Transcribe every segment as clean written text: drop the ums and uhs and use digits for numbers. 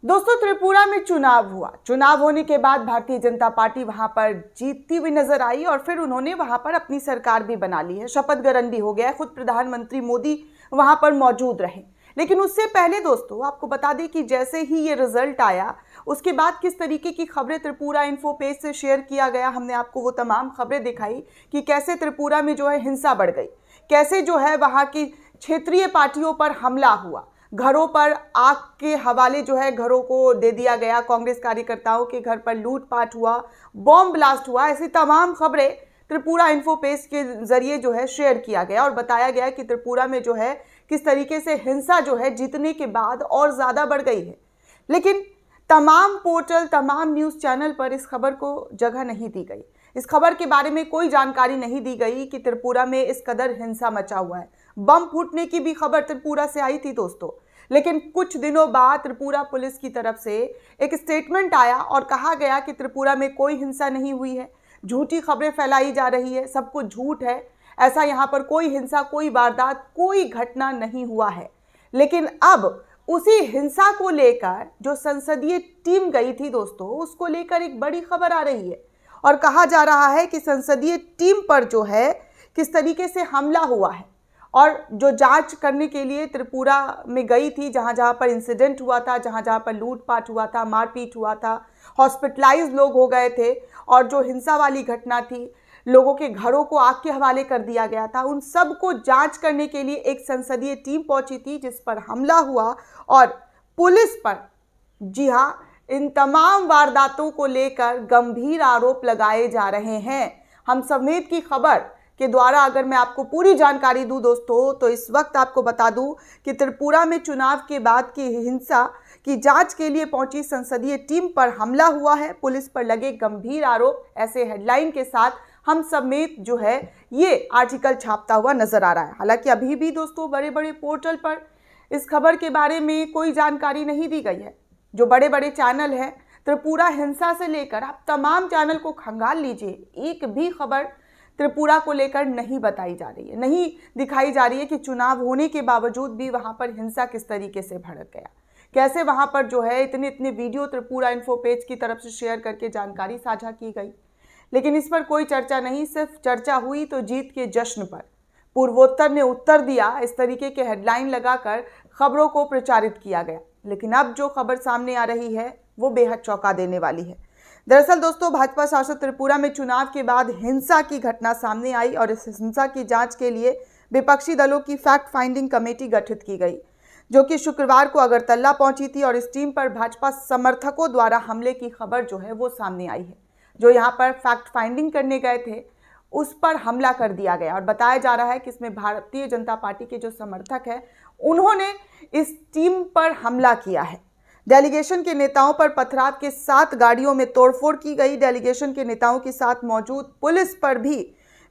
दोस्तों, त्रिपुरा में चुनाव हुआ। चुनाव होने के बाद भारतीय जनता पार्टी वहां पर जीतती हुई नजर आई और फिर उन्होंने वहां पर अपनी सरकार भी बना ली है। शपथ ग्रहण भी हो गया है। खुद प्रधानमंत्री मोदी वहां पर मौजूद रहे। लेकिन उससे पहले दोस्तों आपको बता दें कि जैसे ही ये रिजल्ट आया उसके बाद किस तरीके की खबरें त्रिपुरा इन्फो पेज से शेयर किया गया। हमने आपको वो तमाम खबरें दिखाई कि कैसे त्रिपुरा में जो है हिंसा बढ़ गई, कैसे जो है वहां की क्षेत्रीय पार्टियों पर हमला हुआ, घरों पर आग के हवाले जो है घरों को दे दिया गया, कांग्रेस कार्यकर्ताओं के घर पर लूटपाट हुआ, बॉम्ब ब्लास्ट हुआ। ऐसी तमाम खबरें त्रिपुरा इन्फो पेज के जरिए जो है शेयर किया गया और बताया गया कि त्रिपुरा में जो है किस तरीके से हिंसा जो है जीतने के बाद और ज्यादा बढ़ गई है। लेकिन तमाम पोर्टल, तमाम न्यूज चैनल पर इस खबर को जगह नहीं दी गई। इस खबर के बारे में कोई जानकारी नहीं दी गई कि त्रिपुरा में इस कदर हिंसा मचा हुआ है। बम फूटने की भी खबर त्रिपुरा से आई थी दोस्तों। लेकिन कुछ दिनों बाद त्रिपुरा पुलिस की तरफ से एक स्टेटमेंट आया और कहा गया कि त्रिपुरा में कोई हिंसा नहीं हुई है, झूठी खबरें फैलाई जा रही है, सब कुछ झूठ है, ऐसा यहाँ पर कोई हिंसा, कोई वारदात, कोई घटना नहीं हुआ है। लेकिन अब उसी हिंसा को लेकर जो संसदीय टीम गई थी दोस्तों, उसको लेकर एक बड़ी खबर आ रही है और कहा जा रहा है कि संसदीय टीम पर जो है किस तरीके से हमला हुआ है और जो जांच करने के लिए त्रिपुरा में गई थी, जहां जहां पर इंसिडेंट हुआ था, जहां जहां पर लूटपाट हुआ था, मारपीट हुआ था, हॉस्पिटलाइज लोग हो गए थे और जो हिंसा वाली घटना थी, लोगों के घरों को आग के हवाले कर दिया गया था, उन सब को जांच करने के लिए एक संसदीय टीम पहुंची थी जिस पर हमला हुआ और पुलिस पर, जी हां, इन तमाम वारदातों को लेकर गंभीर आरोप लगाए जा रहे हैं। हम समेत की खबर के द्वारा अगर मैं आपको पूरी जानकारी दूं दोस्तों, तो इस वक्त आपको बता दूं कि त्रिपुरा में चुनाव के बाद की हिंसा की जांच के लिए पहुंची संसदीय टीम पर हमला हुआ है, पुलिस पर लगे गंभीर आरोप, ऐसे हेडलाइन के साथ हम समेत जो है ये आर्टिकल छापता हुआ नजर आ रहा है। हालांकि अभी भी दोस्तों बड़े बड़े पोर्टल पर इस खबर के बारे में कोई जानकारी नहीं दी गई है। जो बड़े बड़े चैनल हैं, त्रिपुरा हिंसा से लेकर आप तमाम चैनल को खंगाल लीजिए, एक भी खबर त्रिपुरा को लेकर नहीं बताई जा रही है, नहीं दिखाई जा रही है कि चुनाव होने के बावजूद भी वहां पर हिंसा किस तरीके से भड़क गया, कैसे वहां पर जो है इतने इतने वीडियो त्रिपुरा इन्फो पेज की तरफ से शेयर करके जानकारी साझा की गई। लेकिन इस पर कोई चर्चा नहीं, सिर्फ चर्चा हुई तो जीत के जश्न पर। पूर्वोत्तर ने उत्तर दिया, इस तरीके के हेडलाइन लगाकर खबरों को प्रचारित किया गया। लेकिन अब जो खबर सामने आ रही है वो बेहद चौंका देने वाली है। दरअसल दोस्तों, भाजपा शासित त्रिपुरा में चुनाव के बाद हिंसा की घटना सामने आई और इस हिंसा की जांच के लिए विपक्षी दलों की फैक्ट फाइंडिंग कमेटी गठित की गई, जो कि शुक्रवार को अगरतला पहुंची थी और इस टीम पर भाजपा समर्थकों द्वारा हमले की खबर जो है वो सामने आई है। जो यहाँ पर फैक्ट फाइंडिंग करने गए थे उस पर हमला कर दिया गया और बताया जा रहा है कि इसमें भारतीय जनता पार्टी के जो समर्थक हैं उन्होंने इस टीम पर हमला किया है। डेलीगेशन के नेताओं पर पथराव के 7 गाड़ियों में तोड़फोड़ की गई। डेलीगेशन के नेताओं के साथ मौजूद पुलिस पर भी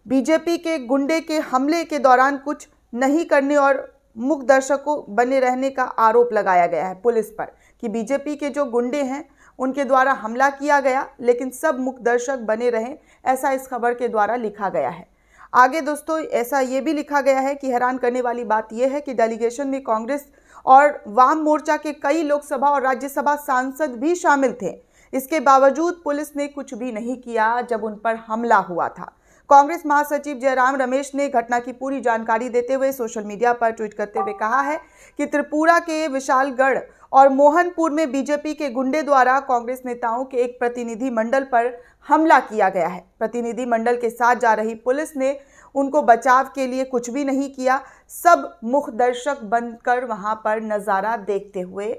बीजेपी के गुंडे के हमले के दौरान कुछ नहीं करने और मूक दर्शकों बने रहने का आरोप लगाया गया है पुलिस पर कि बीजेपी के जो गुंडे हैं उनके द्वारा हमला किया गया, लेकिन सब मूक दर्शक बने रहे, ऐसा इस खबर के द्वारा लिखा गया है। आगे दोस्तों ऐसा ये भी लिखा गया है कि हैरान करने वाली बात यह है कि डेलीगेशन में कांग्रेस और वाम मोर्चा के कई लोकसभा और राज्यसभा सांसद भी शामिल थे। इसके बावजूद पुलिस ने कुछ भी नहीं किया जब उन पर हमला हुआ था। कांग्रेस महासचिव जयराम रमेश ने घटना की पूरी जानकारी देते हुए सोशल मीडिया पर ट्वीट करते हुए कहा है कि त्रिपुरा के विशालगढ़ और मोहनपुर में बीजेपी के गुंडे द्वारा कांग्रेस नेताओं के एक प्रतिनिधि मंडल पर हमला किया गया है। प्रतिनिधि मंडल के साथ जा रही पुलिस ने उनको बचाव के लिए कुछ भी नहीं किया, सब मुख दर्शक बनकर वहां पर नजारा देखते हुए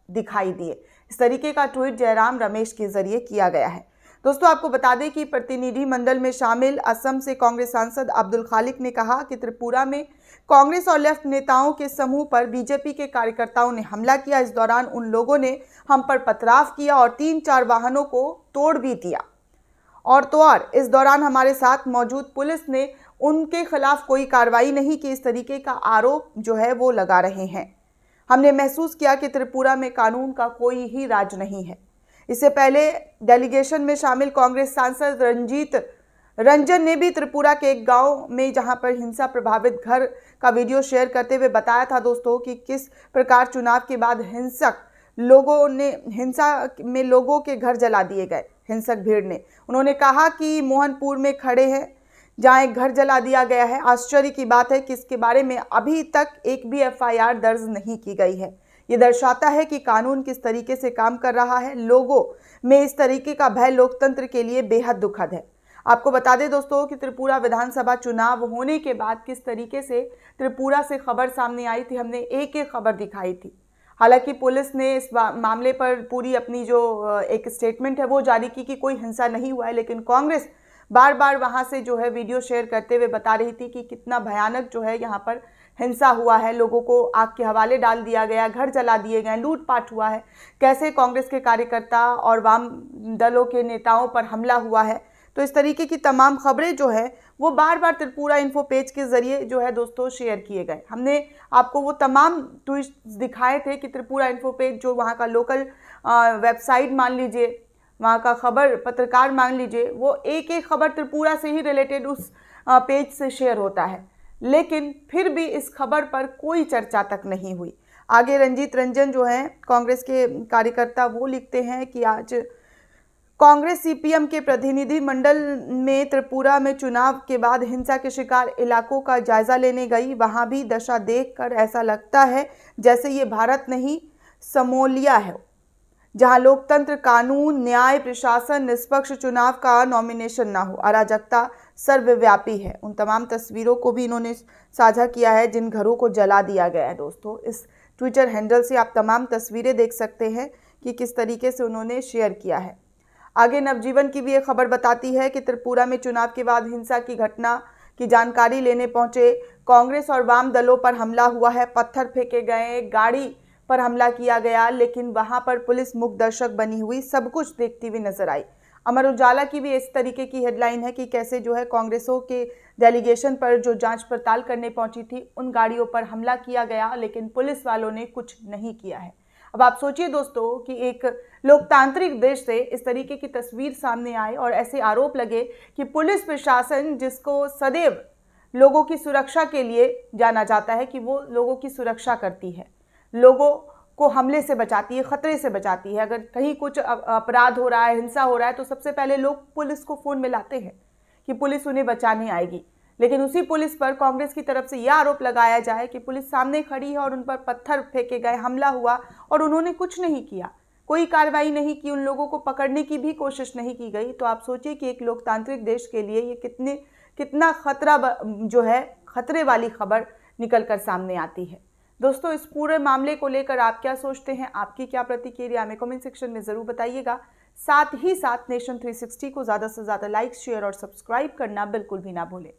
दिखाई दिए। इस तरीके का ट्वीट जयराम रमेश के जरिए किया गया है। दोस्तों आपको बता दें कि प्रतिनिधि मंडल में शामिल असम से कांग्रेस सांसद अब्दुल खालिक ने कहा कि त्रिपुरा में कांग्रेस और लेफ्ट नेताओं के समूह पर बीजेपी के कार्यकर्ताओं ने हमला किया। इस दौरान उन लोगों ने हम पर पथराव किया और 3-4 वाहनों को तोड़ भी दिया और तो और इस दौरान हमारे साथ मौजूद पुलिस ने उनके खिलाफ कोई कार्रवाई नहीं की। इस तरीके का आरोप जो है वो लगा रहे हैं। हमने महसूस किया कि त्रिपुरा में कानून का कोई ही राज नहीं है। इससे पहले डेलीगेशन में शामिल कांग्रेस सांसद रंजन ने भी त्रिपुरा के एक गांव में जहां पर हिंसा प्रभावित घर का वीडियो शेयर करते हुए बताया था दोस्तों कि किस प्रकार चुनाव के बाद हिंसक हिंसा में लोगों के घर जला दिए गए हिंसक भीड़ ने। उन्होंने कहा कि मोहनपुर में खड़े हैं जहां एक घर जला दिया गया है। आश्चर्य की बात है कि इसके बारे में अभी तक एक भी एफआईआर दर्ज नहीं की गई है। ये दर्शाता है कि कानून किस तरीके से काम कर रहा है। लोगों में इस तरीके का भय लोकतंत्र के लिए बेहद दुखद है। आपको बता दें दोस्तों कि त्रिपुरा विधानसभा चुनाव होने के बाद किस तरीके से त्रिपुरा से खबर सामने आई थी, हमने एक एक खबर दिखाई थी। हालांकि पुलिस ने इस मामले पर पूरी अपनी जो एक स्टेटमेंट है वो जारी की कि कोई हिंसा नहीं हुआ है, लेकिन कांग्रेस बार बार वहां से जो है वीडियो शेयर करते हुए बता रही थी कि कितना भयानक जो है यहाँ पर हिंसा हुआ है, लोगों को आग के हवाले डाल दिया गया, घर जला दिए गए, लूटपाट हुआ है, कैसे कांग्रेस के कार्यकर्ता और वाम दलों के नेताओं पर हमला हुआ है। तो इस तरीके की तमाम खबरें जो है वो बार बार त्रिपुरा इन्फो पेज के जरिए जो है दोस्तों शेयर किए गए। हमने आपको वो तमाम ट्वीट्स दिखाए थे कि त्रिपुरा इन्फो पेज जो वहाँ का लोकल वेबसाइट मान लीजिए, वहाँ का खबर पत्रकार मान लीजिए, वो एक एक खबर त्रिपुरा से ही रिलेटेड उस पेज से शेयर होता है, लेकिन फिर भी इस खबर पर कोई चर्चा तक नहीं हुई। आगे रंजीत रंजन जो हैं कांग्रेस के कार्यकर्ता वो लिखते हैं कि आज कांग्रेस सीपीएम के प्रतिनिधि मंडल में त्रिपुरा में चुनाव के बाद हिंसा के शिकार इलाकों का जायजा लेने गई। वहां भी दशा देखकर ऐसा लगता है जैसे ये भारत नहीं समोलिया है, जहां लोकतंत्र, कानून, न्याय, प्रशासन, निष्पक्ष चुनाव का नॉमिनेशन ना हो। अराजकता सर्वव्यापी है। उन तमाम तस्वीरों को भी इन्होंने साझा किया है जिन घरों को जला दिया गया है। दोस्तों इस ट्विटर हैंडल से आप तमाम तस्वीरें देख सकते हैं कि किस तरीके से उन्होंने शेयर किया है। आगे नवजीवन की भी एक खबर बताती है कि त्रिपुरा में चुनाव के बाद हिंसा की घटना की जानकारी लेने पहुंचे कांग्रेस और वाम दलों पर हमला हुआ है, पत्थर फेंके गए, गाड़ी पर हमला किया गया, लेकिन वहां पर पुलिस मूक दर्शक बनी हुई सब कुछ देखती हुई नजर आई। अमर उजाला की भी इस तरीके की हेडलाइन है कि कैसे जो है कांग्रेसों के डेलीगेशन पर जो जांच पड़ताल करने पहुंची थी उन गाड़ियों पर हमला किया गया, लेकिन पुलिस वालों ने कुछ नहीं किया है। अब आप सोचिए दोस्तों कि एक लोकतांत्रिक देश से इस तरीके की तस्वीर सामने आए और ऐसे आरोप लगे कि पुलिस प्रशासन, जिसको सदैव लोगों की सुरक्षा के लिए जाना जाता है कि वो लोगों की सुरक्षा करती है, लोगों को हमले से बचाती है, खतरे से बचाती है। अगर कहीं कुछ अपराध हो रहा है, हिंसा हो रहा है, तो सबसे पहले लोग पुलिस को फोन मिलाते हैं कि पुलिस उन्हें बचाने आएगी। लेकिन उसी पुलिस पर कांग्रेस की तरफ से यह आरोप लगाया जाए कि पुलिस सामने खड़ी है और उन पर पत्थर फेंके गए, हमला हुआ और उन्होंने कुछ नहीं किया, कोई कार्रवाई नहीं की, उन लोगों को पकड़ने की भी कोशिश नहीं की गई। तो आप सोचिए कि एक लोकतांत्रिक देश के लिए ये कितना खतरा जो है, खतरे वाली खबर निकल कर सामने आती है। दोस्तों इस पूरे मामले को लेकर आप क्या सोचते हैं, आपकी क्या प्रतिक्रिया हमें कमेंट सेक्शन में जरूर बताइएगा। साथ ही साथ नेशन 360 को ज़्यादा से ज़्यादा लाइक, शेयर और सब्सक्राइब करना बिल्कुल भी ना भूलें।